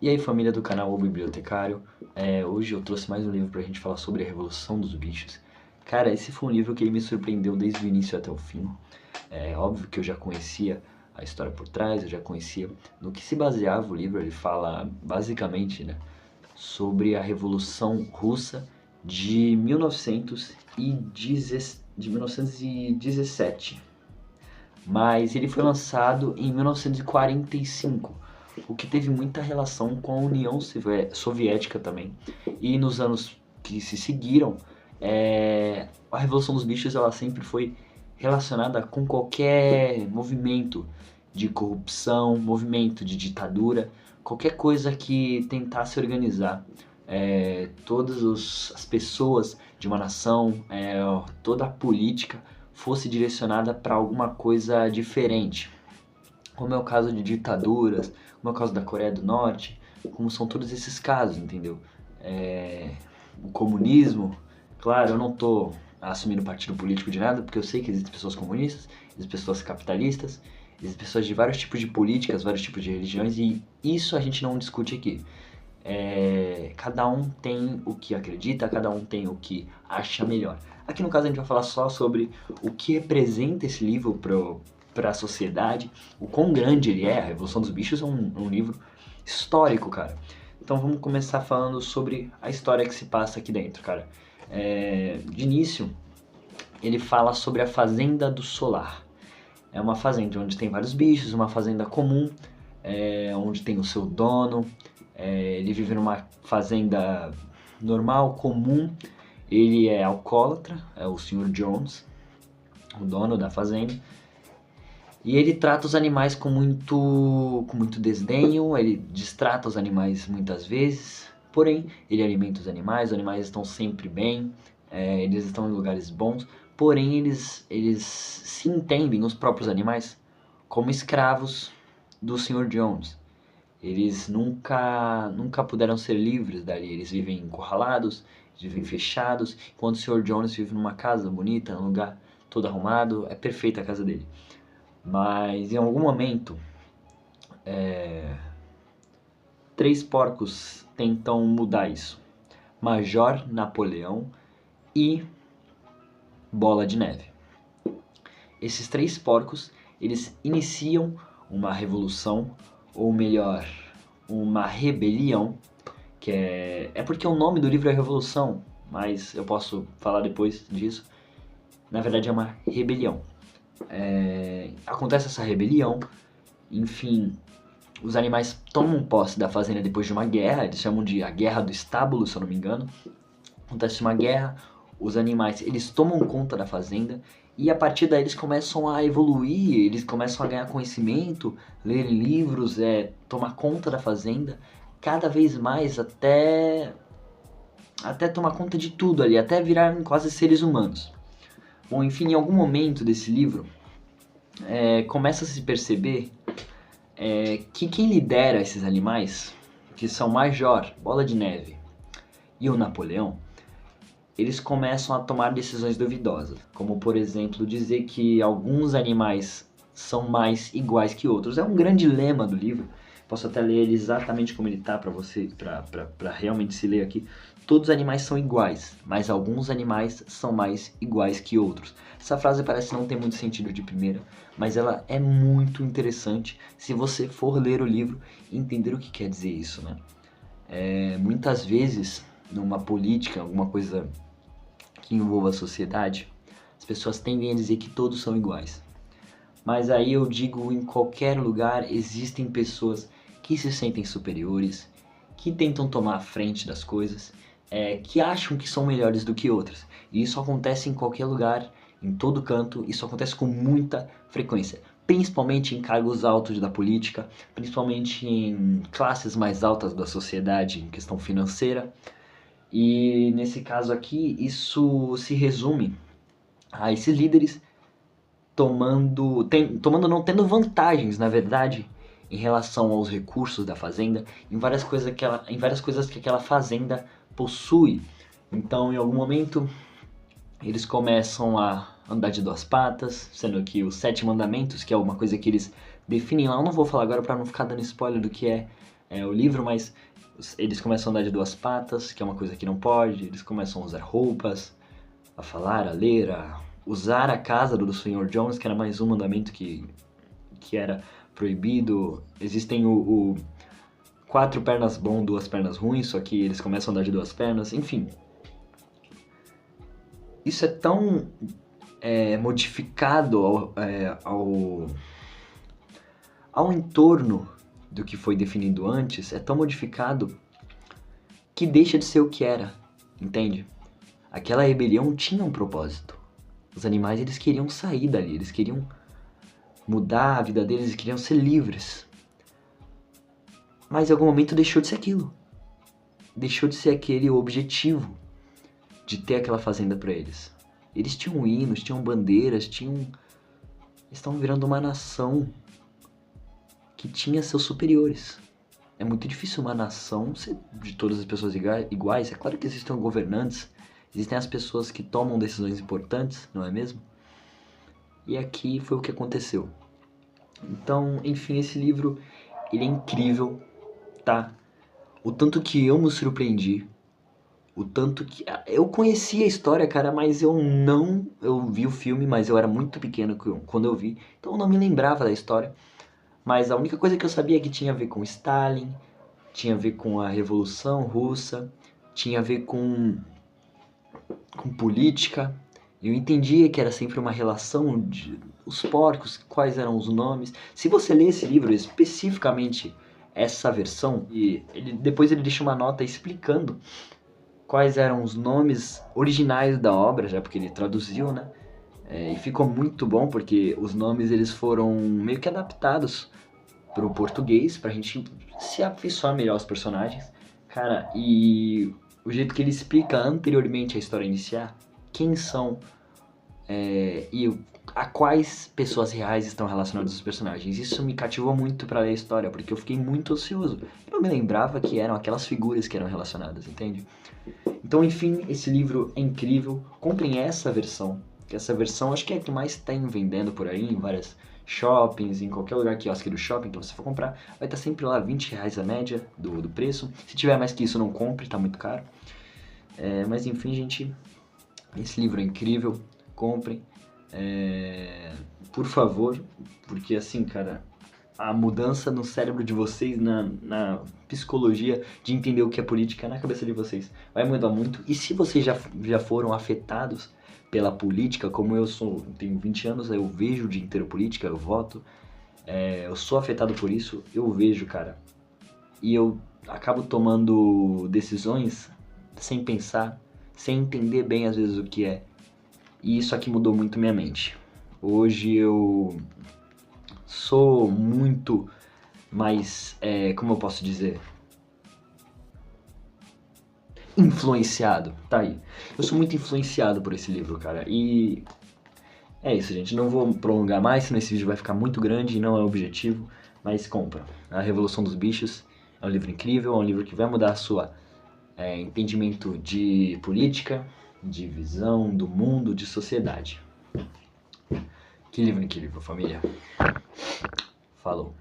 E aí, família do canal O Bibliotecário, hoje eu trouxe mais um livro pra gente falar sobre a Revolução dos Bichos. Cara, esse foi um livro que ele me surpreendeu desde o início até o fim. É óbvio que eu já conhecia a história por trás, eu já conhecia no que se baseava o livro. Ele fala basicamente, né, sobre a Revolução Russa de 1917. Mas ele foi lançado em 1945, o que teve muita relação com a União Soviética também. E nos anos que se seguiram, a Revolução dos Bichos ela sempre foi relacionada com qualquer movimento de corrupção, movimento de ditadura, qualquer coisa que tentasse organizar todas as pessoas de uma nação, toda a política fosse direcionada para alguma coisa diferente, como é o caso de ditaduras, como é o caso da Coreia do Norte, como são todos esses casos, entendeu? O comunismo, claro, eu não tô assumindo partido político de nada, porque eu sei que existem pessoas comunistas, existem pessoas capitalistas, existem pessoas de vários tipos de políticas, vários tipos de religiões, e isso a gente não discute aqui. Cada um tem o que acredita, cada um tem o que acha melhor. Aqui no caso a gente vai falar só sobre o que representa esse livro para a sociedade, o quão grande ele é. A Revolução dos Bichos é um livro histórico, cara. Então vamos começar falando sobre a história que se passa aqui dentro, cara. De início, ele fala sobre a Fazenda do Solar. É uma fazenda onde tem vários bichos, uma fazenda comum, onde tem o seu dono. Ele vive numa fazenda normal, comum. Ele é alcoólatra, é o Sr. Jones, o dono da fazenda. E ele trata os animais com muito desdenho, ele destrata os animais muitas vezes. Porém, ele alimenta os animais estão sempre bem, eles estão em lugares bons. Porém, eles se entendem, os próprios animais, como escravos do Sr. Jones. Eles nunca puderam ser livres dali. Eles vivem encurralados, vivem fechados, enquanto o Sr. Jones vive numa casa bonita, num lugar todo arrumado. É perfeita a casa dele. Mas em algum momento, três porcos tentam mudar isso: Major Napoleão e Bola de Neve. Esses três porcos, eles iniciam uma revolução, ou melhor, uma rebelião, que é porque o nome do livro é Revolução, mas eu posso falar depois disso. Na verdade é uma rebelião. Acontece essa rebelião, enfim, os animais tomam posse da fazenda depois de uma guerra, eles chamam de a Guerra do Estábulo, se eu não me engano. Acontece uma guerra, os animais eles tomam conta da fazenda e a partir daí eles começam a evoluir, eles começam a ganhar conhecimento, ler livros, tomar conta da fazenda cada vez mais até tomar conta de tudo ali, até virarem quase seres humanos. Bom, enfim, em algum momento desse livro começa a se perceber que quem lidera esses animais, que são Major, Bola de Neve e o Napoleão, eles começam a tomar decisões duvidosas, como por exemplo dizer que alguns animais são mais iguais que outros. É um grande lema do livro. Posso até ler ele exatamente como ele está para você, para realmente se ler aqui. Todos os animais são iguais, mas alguns animais são mais iguais que outros. Essa frase parece não ter muito sentido de primeira, mas ela é muito interessante se você for ler o livro e entender o que quer dizer isso, né? Muitas vezes, numa política, alguma coisa que envolva a sociedade, as pessoas tendem a dizer que todos são iguais. Mas aí eu digo, em qualquer lugar existem pessoas que se sentem superiores, que tentam tomar a frente das coisas, que acham que são melhores do que outras. E isso acontece em qualquer lugar, em todo canto, isso acontece com muita frequência. Principalmente em cargos altos da política, principalmente em classes mais altas da sociedade, em questão financeira. E nesse caso aqui, isso se resume a esses líderes não tendo vantagens, na verdade, em relação aos recursos da fazenda, em várias coisas que aquela fazenda possui. Então, em algum momento, eles começam a andar de duas patas, sendo que os 7 mandamentos, que é uma coisa que eles definem lá, eu não vou falar agora para não ficar dando spoiler do que é o livro, mas eles começam a andar de duas patas, que é uma coisa que não pode, eles começam a usar roupas, a falar, a ler, a usar a casa do Sr. Jones, que era mais um mandamento que era proibido. Existem o quatro pernas bom, duas pernas ruins, só que eles começam a andar de duas pernas, enfim. Isso é tão modificado ao entorno do que foi definido antes, é tão modificado que deixa de ser o que era, entende? Aquela rebelião tinha um propósito. Os animais, eles queriam sair dali, eles queriam mudar a vida deles, eles queriam ser livres. Mas em algum momento deixou de ser aquilo. Deixou de ser aquele objetivo de ter aquela fazenda para eles. Eles tinham hinos, tinham bandeiras, eles estavam virando uma nação que tinha seus superiores. É muito difícil uma nação ser de todas as pessoas iguais. É claro que existem governantes, existem as pessoas que tomam decisões importantes, não é mesmo? E aqui foi o que aconteceu. Então, enfim, esse livro, ele é incrível, tá? O tanto que eu me surpreendi, o tanto que... Eu conhecia a história, cara, mas eu vi o filme, mas eu era muito pequeno quando eu vi, então eu não me lembrava da história. Mas a única coisa que eu sabia é que tinha a ver com Stalin, tinha a ver com a Revolução Russa, tinha a ver com política. Eu entendia que era sempre uma relação de os porcos, quais eram os nomes. Se você ler esse livro, especificamente essa versão, depois ele deixa uma nota explicando quais eram os nomes originais da obra, já porque ele traduziu, né? E ficou muito bom, porque os nomes eles foram meio que adaptados para o português, pra gente se afeiçoar melhor aos personagens. Cara, e o jeito que ele explica anteriormente a história iniciar, quem são e a quais pessoas reais estão relacionadas os personagens. Isso me cativou muito pra ler a história, porque eu fiquei muito ansioso. Eu não me lembrava que eram aquelas figuras que eram relacionadas, entende? Então, enfim, esse livro é incrível. Comprem essa versão, que essa versão acho que é a que mais tem vendendo por aí, em várias shoppings, em qualquer lugar quiosque do shopping que você for comprar, vai estar sempre lá R$20 a média do preço. Se tiver mais que isso, não compre, tá muito caro. Mas enfim, gente, esse livro é incrível, comprem. Por favor, porque assim, cara, a mudança no cérebro de vocês, na psicologia de entender o que é política na cabeça de vocês, vai mudar muito. E se vocês já foram afetados pela política, como eu tenho 20 anos, eu vejo o dia inteiro política, eu voto, eu sou afetado por isso, eu vejo, cara, e eu acabo tomando decisões sem pensar, sem entender bem às vezes o que é. E isso aqui mudou muito minha mente. Hoje eu sou muito mais, como eu posso dizer, influenciado, tá aí. Eu sou muito influenciado por esse livro, cara, e é isso, gente. Não vou prolongar mais, senão esse vídeo vai ficar muito grande e não é o objetivo, mas compra. A Revolução dos Bichos é um livro incrível, é um livro que vai mudar a sua entendimento de política, de visão do mundo, de sociedade. Que livro incrível, família. Falou.